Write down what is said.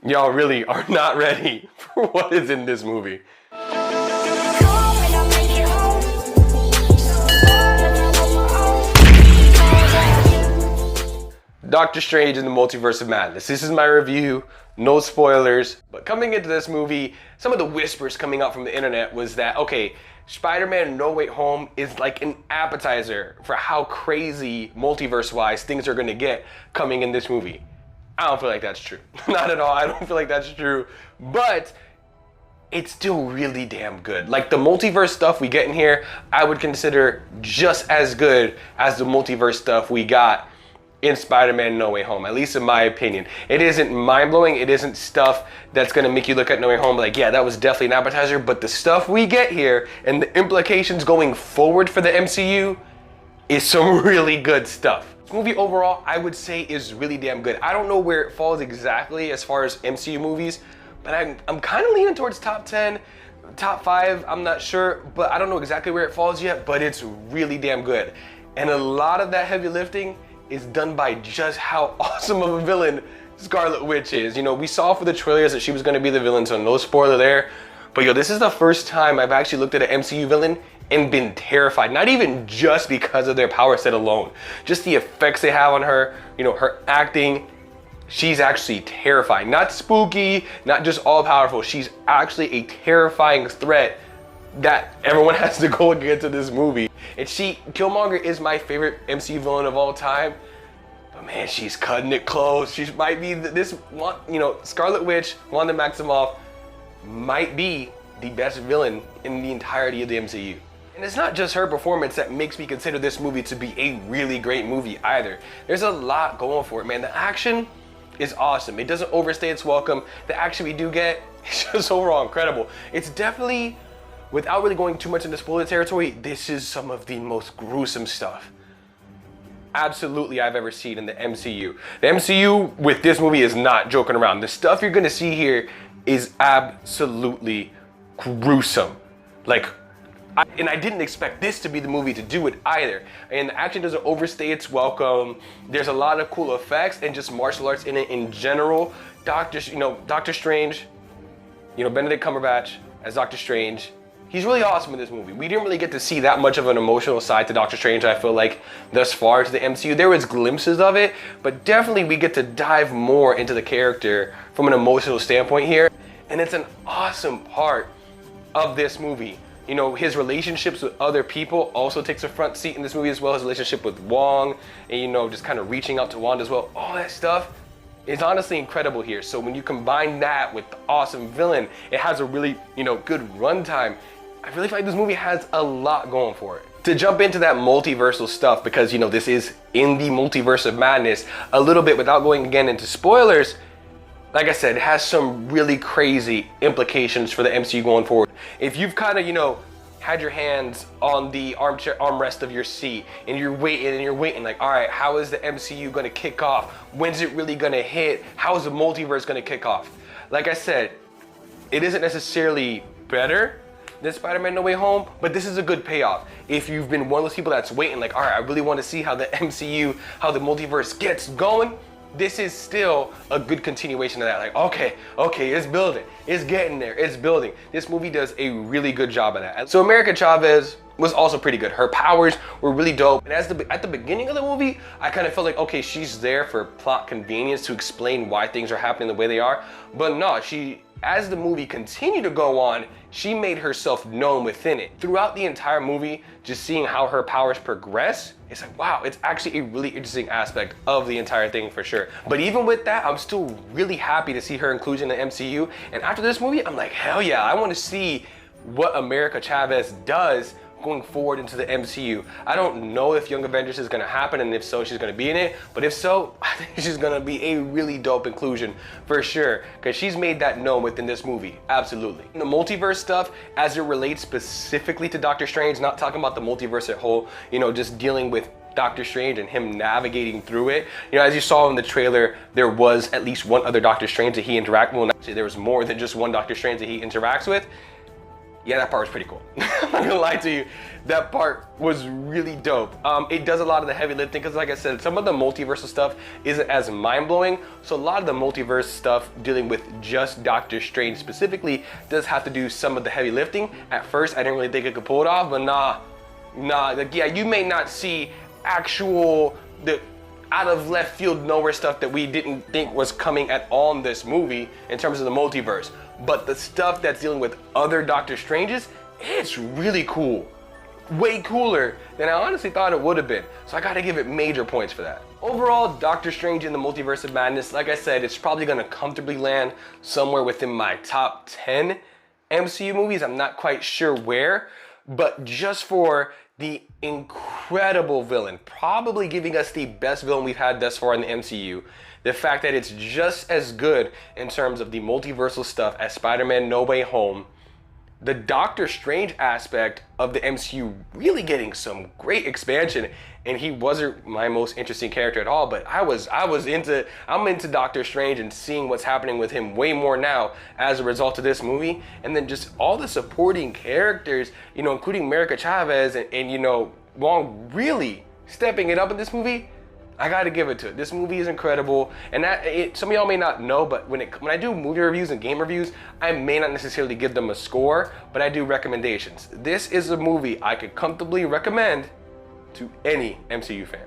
Y'all really are not ready for what is in this movie. Doctor Strange in the Multiverse of Madness. This is my review, no spoilers. But coming into this movie, some of the whispers coming out from the internet was that, okay, Spider-Man No Way Home is like an appetizer for how crazy multiverse-wise things are gonna get coming in this movie. I don't feel like that's true. Not at all, I don't feel like that's true. But it's still really damn good. Like the multiverse stuff we get in here, I would consider just as good as the multiverse stuff we got in Spider-Man No Way Home, at least in my opinion. It isn't mind-blowing, it isn't stuff that's gonna make you look at No Way Home like, yeah, that was definitely an appetizer, but the stuff we get here and the implications going forward for the MCU is some really good stuff. This movie overall, I would say, is really damn good. I don't know where it falls exactly as far as MCU movies, but I'm kind of leaning towards top 10, top 5, I'm not sure, but I don't know exactly where it falls yet, but it's really damn good. And a lot of that heavy lifting is done by just how awesome of a villain Scarlet Witch is. You know, we saw for the trailers that she was gonna be the villain, so no spoiler there. But yo, this is the first time I've actually looked at an MCU villain and been terrified. Not even just because of their power set alone. Just the effects they have on her, you know, her acting. She's actually terrifying. Not spooky, not just all powerful. She's actually a terrifying threat that everyone has to go against in this movie. And Killmonger is my favorite MCU villain of all time. But man, she's cutting it close. She might be Scarlet Witch, Wanda Maximoff might be the best villain in the entirety of the MCU. And it's not just her performance that makes me consider this movie to be a really great movie either. There's a lot going for it, man. The action is awesome. It doesn't overstay its welcome. The action we do get is just overall incredible. It's definitely, without really going too much into spoiler territory, this is some of the most gruesome stuff absolutely I've ever seen in the MCU. The MCU with this movie is not joking around. The stuff you're gonna see here is absolutely gruesome. Like, I didn't expect this to be the movie to do it either. And the action doesn't overstay its welcome. There's a lot of cool effects and just martial arts in it in general. Doctor Strange, Benedict Cumberbatch as Doctor Strange, he's really awesome in this movie. We didn't really get to see that much of an emotional side to Doctor Strange, I feel like, thus far to the MCU. There was glimpses of it, but definitely we get to dive more into the character from an emotional standpoint here. And it's an awesome part of this movie. You know, his relationships with other people also takes a front seat in this movie as well. His relationship with Wong and, just kind of reaching out to Wanda as well. All that stuff is honestly incredible here. So when you combine that with the awesome villain, it has a really, good runtime. I really feel like this movie has a lot going for it. To jump into that multiversal stuff, because this is in the Multiverse of Madness a little bit without going again into spoilers, like I said, it has some really crazy implications for the MCU going forward. If you've kind of, had your hands on the armrest of your seat and you're waiting like, all right, how is the MCU gonna kick off? When's it really gonna hit? How is the multiverse gonna kick off? Like I said, it isn't necessarily better than Spider-Man No Way Home, but this is a good payoff. If you've been one of those people that's waiting like, all right, I really want to see how the MCU, how the multiverse gets going, this is still a good continuation of that. Like, okay, it's building, it's getting there, it's building. This movie does a really good job of that. So America Chavez was also pretty good. Her powers were really dope. And at the beginning of the movie, I kind of felt like, okay, she's there for plot convenience to explain why things are happening the way they are. But no, as the movie continued to go on, she made herself known within it. Throughout the entire movie, just seeing how her powers progress, it's like, wow, it's actually a really interesting aspect of the entire thing for sure. But even with that, I'm still really happy to see her inclusion in the MCU. And after this movie, I'm like, hell yeah, I want to see what America Chavez does going forward into the MCU. I don't know if Young Avengers is gonna happen, and if so, she's gonna be in it. But if so, I think she's gonna be a really dope inclusion for sure, because she's made that known within this movie, absolutely. The multiverse stuff, as it relates specifically to Doctor Strange, not talking about the multiverse as a whole, just dealing with Doctor Strange and him navigating through it. As you saw in the trailer, there was at least one other Doctor Strange that he interacted with. Well, actually, there was more than just one Doctor Strange that he interacts with. Yeah, that part was pretty cool. I'm not gonna lie to you. That part was really dope. It does a lot of the heavy lifting because, like I said, some of the multiversal stuff isn't as mind-blowing. So a lot of the multiverse stuff dealing with just Doctor Strange specifically does have to do some of the heavy lifting. At first, I didn't really think it could pull it off, but nah. Like, yeah, you may not see the out of left field nowhere stuff that we didn't think was coming at all in this movie in terms of the multiverse. But the stuff that's dealing with other Doctor Stranges, it's really cool. Way cooler than I honestly thought it would have been. So I gotta give it major points for that. Overall, Doctor Strange in the Multiverse of Madness, like I said, it's probably gonna comfortably land somewhere within my top 10 MCU movies. I'm not quite sure where, but just for the incredible villain, probably giving us the best villain we've had thus far in the MCU. The fact that it's just as good in terms of the multiversal stuff as Spider-Man No Way Home. The Doctor Strange aspect of the MCU really getting some great expansion, and he wasn't my most interesting character at all, but I'm into Doctor Strange and seeing what's happening with him way more now as a result of this movie. And then just all the supporting characters, you know, including America Chavez and you know, Wong really stepping it up in this movie. I gotta give it to it. This movie is incredible, and some of y'all may not know, but when I do movie reviews and game reviews, I may not necessarily give them a score, but I do recommendations. This is a movie I could comfortably recommend to any MCU fan.